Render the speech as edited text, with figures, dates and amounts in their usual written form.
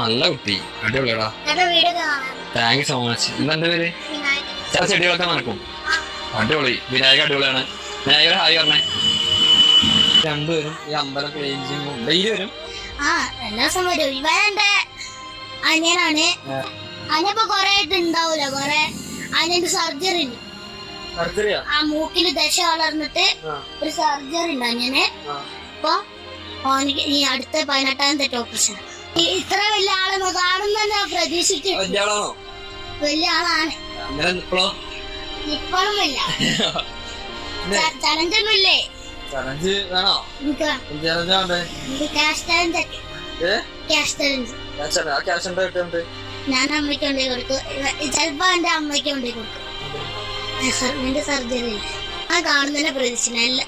നല്ല കുട്ടി, അടിപൊളിയാടാ. Thank you so much. എന്താ പേര്? ചില ചെടികളൊക്കെ നടക്കും. അടിപൊളി. വിനായക അടിപൊളിയാണ്. വിനായകർ ഹായ് പറഞ്ഞേ. രണ്ടുപേരും ഈ അമ്പലം ക്ലീൻ ചെയ്യുമ്പോൾ ഡെയിലി വരും. എല്ലാ ദിവസം വരും. ഇവ എന്റെ അനിയനാണ്. അനിയപ്പോ കൊറേ ആയിട്ട് ഉണ്ടാവൂല. കൊറേ അനിയന്റെ സർജറി ഉണ്ട്. ആ മൂക്കില് ദശ വളർന്നിട്ട് ഒരു സർജറി ഉണ്ട് അനിയന്. അപ്പൊ ഓനിക്ക് ഈ അടുത്ത 18ാമത്തെ ഓപ്പറേഷൻ. ഇത്ര വലിയ ആളെന്ന് കാണുന്ന പ്രതീക്ഷിച്ചു. വലിയ ആളാണ്. ഇപ്പോഴും ഇല്ല. ചലഞ്ചൊന്നും ഇല്ലേ? ഞാൻ അമ്മയ്ക്ക് കൊണ്ടേ കൊടുക്കും. ചിലപ്പോ എന്റെ അമ്മയ്ക്ക് കൊണ്ടേ കൊടുക്കും. സർജറി കാണുന്നതിനെ പ്രതീക്ഷിച്ചില്ല.